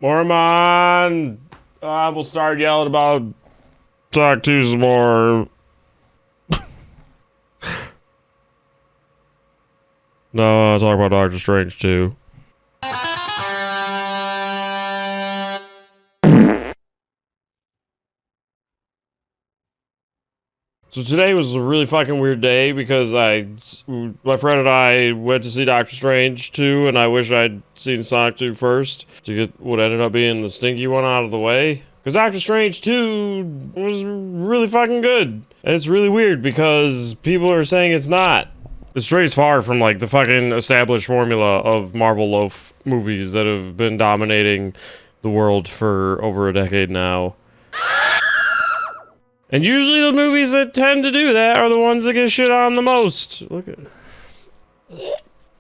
Mormon! I will start yelling about Talk to some more. No, I'll talk about Doctor Strange too. So today was a really fucking weird day because my friend and I went to see Doctor Strange 2, and I wish I'd seen Sonic 2 first to get what ended up being the stinky one out of the way. Because Doctor Strange 2 was really fucking good. And it's really weird because people are saying it's not. It strays far from like the fucking established formula of Marvel loaf movies that have been dominating the world for over a decade now. And usually the movies that tend to do that are the ones that get shit on the most. Look at...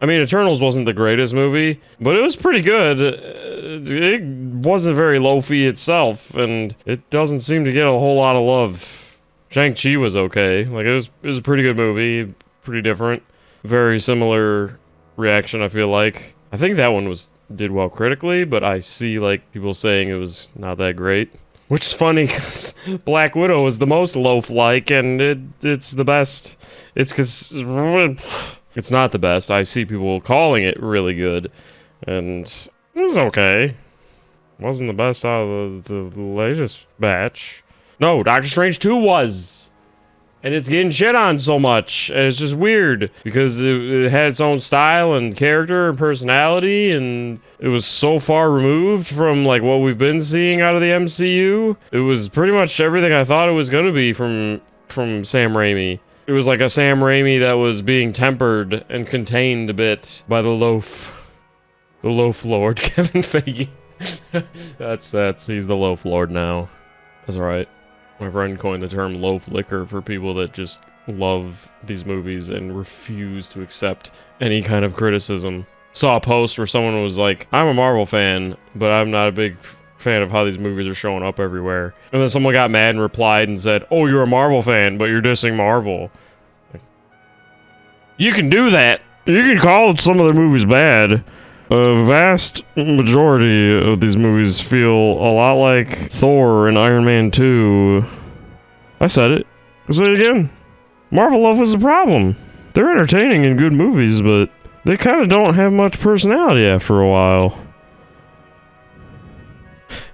I mean, Eternals wasn't the greatest movie, but it was pretty good. It wasn't very loafy itself, and it doesn't seem to get a whole lot of love. Shang-Chi was okay. Like, it was a pretty good movie. Pretty different. Very similar reaction, I feel like. I think that one did well critically, but I see, like, people saying it was not that great. Which is funny, because Black Widow is the most loaf-like, and it's the best. It's because... It's not the best. I see people calling it really good, and it was okay. Wasn't the best out of the latest batch. No, Doctor Strange 2 was! And it's getting shit on so much, and it's just weird, because it had its own style and character and personality, and it was so far removed from like what we've been seeing out of the MCU. It was pretty much everything I thought it was gonna be from Sam Raimi. It was like a Sam Raimi that was being tempered and contained a bit by the loaf lord, Kevin Feige. He's the loaf lord now. That's alright. My friend coined the term loaf liquor for people that just love these movies and refuse to accept any kind of criticism. Saw a post where someone was like, I'm a Marvel fan, but I'm not a big fan of how these movies are showing up everywhere. And then someone got mad and replied and said, oh, you're a Marvel fan, but you're dissing Marvel. You can do that. You can call some of their movies bad. A vast majority of these movies feel a lot like Thor and Iron Man 2. I said it. I'll say it again. Marvel love is a problem. They're entertaining and good movies, but they kind of don't have much personality after a while.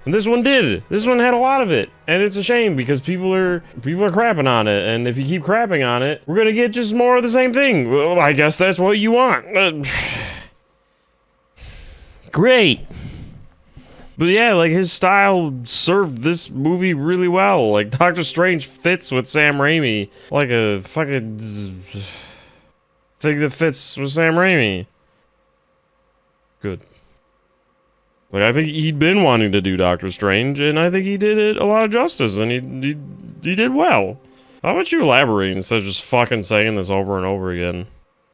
And this one did. This one had a lot of it. And it's a shame because people are crapping on it. And if you keep crapping on it, we're gonna get just more of the same thing. Well, I guess that's what you want. Great. But yeah, like his style served this movie really well. Like Doctor Strange fits with Sam Raimi like a fucking thing that fits with Sam Raimi. Good. Like I think he'd been wanting to do Doctor Strange, and I think he did it a lot of justice, and he did well. How about you elaborate instead of just fucking saying this over and over again?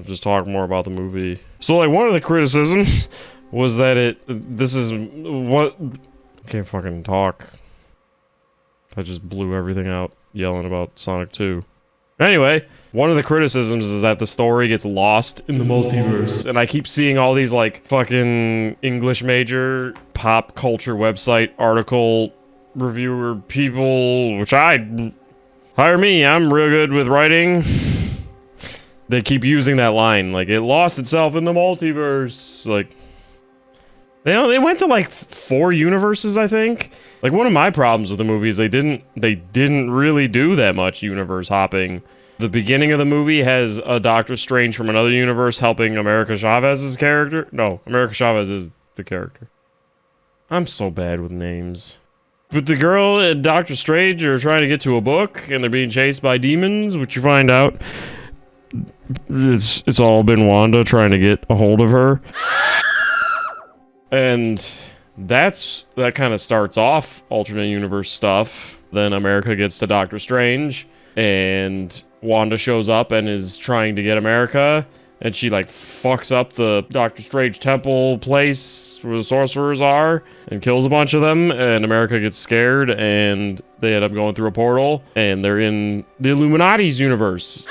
Just talk more about the movie. So like one of the criticisms was that this is what... I can't fucking talk. I just blew everything out yelling about Sonic 2. Anyway, one of the criticisms is that the story gets lost in the multiverse. And I keep seeing all these like fucking English major pop culture website article reviewer people, which hire me, I'm real good with writing. They keep using that line, like it lost itself in the multiverse. Like, they went to like 4 universes, I think. Like one of my problems with the movie is they didn't really do that much universe hopping. The beginning of the movie has a Doctor Strange from another universe helping America Chavez's character. No, America Chavez is the character. I'm so bad with names. But the girl and Doctor Strange are trying to get to a book and they're being chased by demons, which you find out it's all been Wanda trying to get a hold of her. And that kind of starts off alternate universe stuff. Then America gets to Doctor Strange, and Wanda shows up and is trying to get America, and she like fucks up the Doctor Strange temple place where the sorcerers are and kills a bunch of them, and America gets scared and they end up going through a portal and they're in the Illuminati's universe.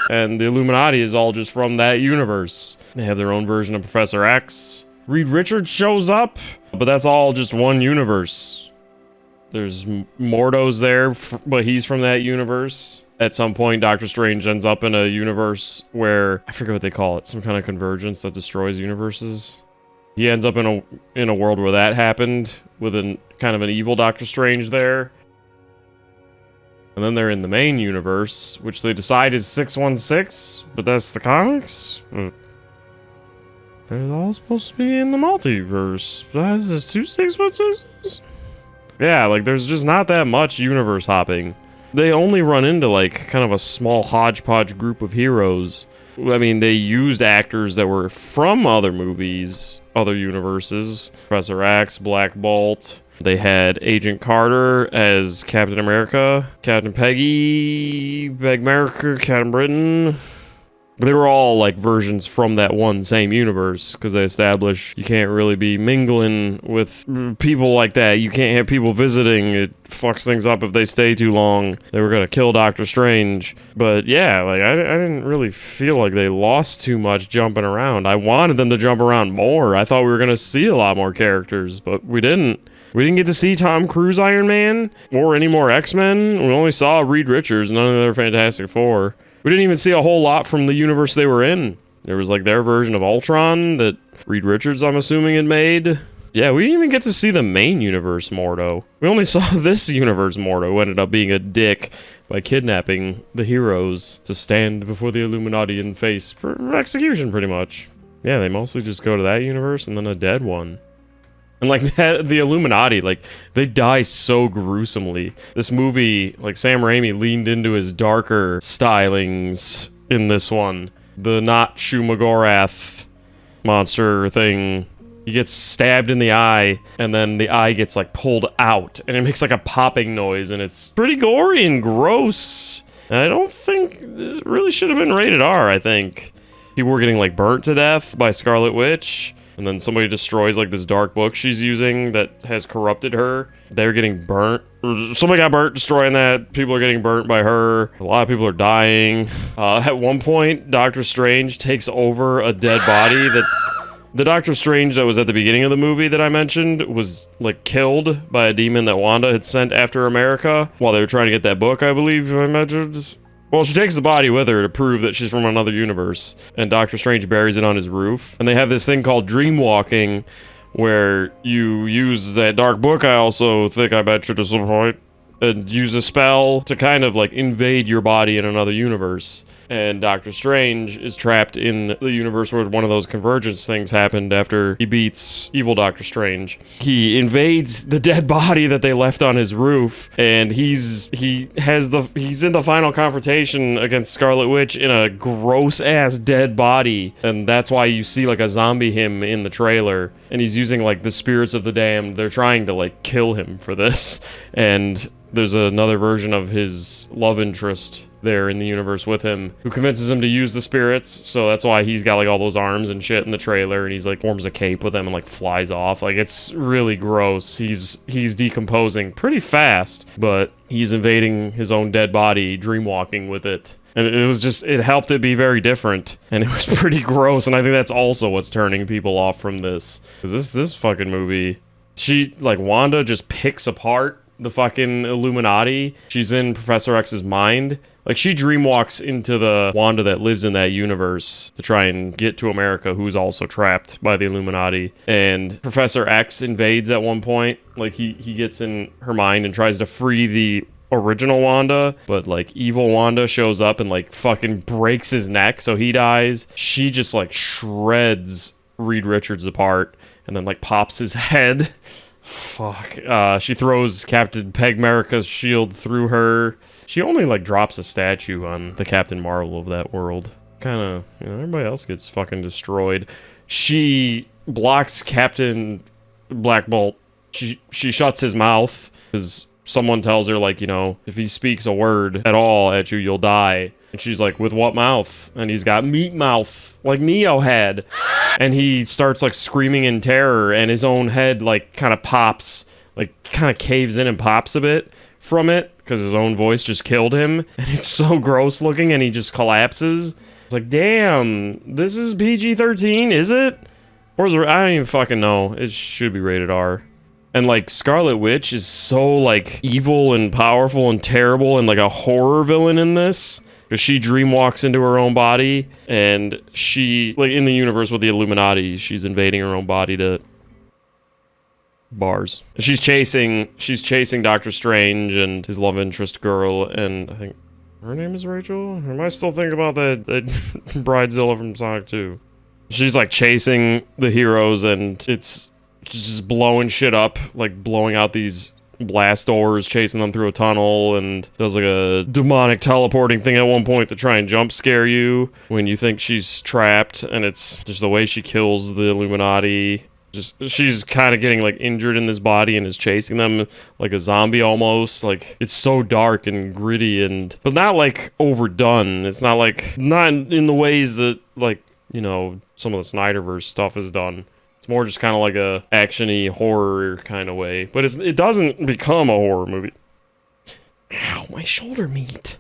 And the Illuminati is all just from that universe. They have their own version of Professor X. Reed Richards shows up, But that's all just one universe. There's Mordo's there, but he's from that universe. At some point, Doctor Strange ends up in a universe where, I forget what they call it, some kind of convergence that destroys universes. He ends up in a world where that happened, with kind of an evil Doctor Strange there. And then they're in the main universe, which they decide is 616, but that's the comics. But they're all supposed to be in the multiverse. Is this 2 616s? Yeah, like there's just not that much universe hopping. They only run into like kind of a small hodgepodge group of heroes. I mean, they used actors that were from other movies, other universes. Professor X, Black Bolt. They had Agent Carter as Captain America, Captain Peggy, Peg America, Captain Britain. But they were all like versions from that one same universe, because they established you can't really be mingling with people like that. You can't have people visiting. It fucks things up if they stay too long. They were going to kill Doctor Strange. But yeah, like I didn't really feel like they lost too much jumping around. I wanted them to jump around more. I thought we were going to see a lot more characters, but we didn't. We didn't get to see Tom Cruise Iron Man or any more X-Men. We only saw Reed Richards, none of the other Fantastic Four. We didn't even see a whole lot from the universe they were in. There was like their version of Ultron that Reed Richards, I'm assuming, had made. Yeah, we didn't even get to see the main universe Mordo. We only saw this universe Mordo, who ended up being a dick by kidnapping the heroes to stand before the Illuminati and face execution, pretty much. Yeah, they mostly just go to that universe and then a dead one. And like that, the Illuminati, like they die so gruesomely. This movie, like Sam Raimi leaned into his darker stylings in this one. The not Shumagorath monster thing. He gets stabbed in the eye, and then the eye gets like pulled out, and it makes like a popping noise, and it's pretty gory and gross. And I don't think this really should have been rated R, I think. People were getting like burnt to death by Scarlet Witch. And then somebody destroys like this dark book she's using that has corrupted her. They're getting burnt. Somebody got burnt destroying that. People are getting burnt by her. A lot of people are dying. At one point, Doctor Strange takes over a dead body that... The Doctor Strange that was at the beginning of the movie that I mentioned was like killed by a demon that Wanda had sent after America while they were trying to get that book, I believe I mentioned. Well, she takes the body with her to prove that she's from another universe, and Doctor Strange buries it on his roof. And they have this thing called dream walking, where you use that dark book I also think I bet you to some point, and use a spell to kind of like invade your body in another universe. And Doctor Strange is trapped in the universe where one of those convergence things happened after he beats evil Doctor Strange. He invades the dead body that they left on his roof, and he's in the final confrontation against Scarlet Witch in a gross ass dead body, and that's why you see like a zombie him in the trailer, and he's using like the spirits of the damned. They're trying to like kill him for this, and there's another version of his love interest there in the universe with him who convinces him to use the spirits, so that's why he's got like all those arms and shit in the trailer, and he's like forms a cape with them and like flies off. Like it's really gross. He's decomposing pretty fast, but he's invading his own dead body, dream walking with it. And it helped it be very different, and it was pretty gross, and I think that's also what's turning people off from this. Because this fucking movie, Wanda just picks apart the fucking Illuminati. She's in Professor X's mind. Like, she dreamwalks into the Wanda that lives in that universe to try and get to America, who's also trapped by the Illuminati. And Professor X invades at one point. Like, he gets in her mind and tries to free the original Wanda, but, like, evil Wanda shows up and, like, fucking breaks his neck, so he dies. She just, like, shreds Reed Richards apart and then, like, pops his head. Fuck. She throws Captain Peg America's shield through her. She only, like, drops a statue on the Captain Marvel of that world. Kind of, everybody else gets fucking destroyed. She blocks Captain Black Bolt. She shuts his mouth because someone tells her, like, if he speaks a word at all at you, you'll die. And she's like, with what mouth? And he's got meat mouth, like Neo had. And he starts, like, screaming in terror, and his own head, like, kind of pops, like, kind of caves in and pops a bit from it, because his own voice just killed him. And it's so gross looking, and he just collapses. It's like, damn, this is PG-13, is it? Or is it, I don't even fucking know. It should be rated R. And like Scarlet Witch is so like evil and powerful and terrible and like a horror villain in this. Because she dream walks into her own body, and she, like in the universe with the Illuminati, she's invading her own body to bars. She's chasing Doctor Strange and his love interest girl, and I think her name is Rachel? Or am I still thinking about that Bridezilla from Sonic 2? She's like chasing the heroes, and it's just blowing shit up, like blowing out these blast doors, chasing them through a tunnel, and does like a demonic teleporting thing at one point to try and jump scare you when you think she's trapped. And it's just the way she kills the Illuminati. Just she's kind of getting like injured in this body and is chasing them like a zombie almost. Like it's so dark and gritty, and but not like overdone. It's not in the ways that, like, you know, some of the Snyderverse stuff is done. It's more just kind of like a action-y horror kind of way. But it doesn't become a horror movie. Ow, my shoulder meat.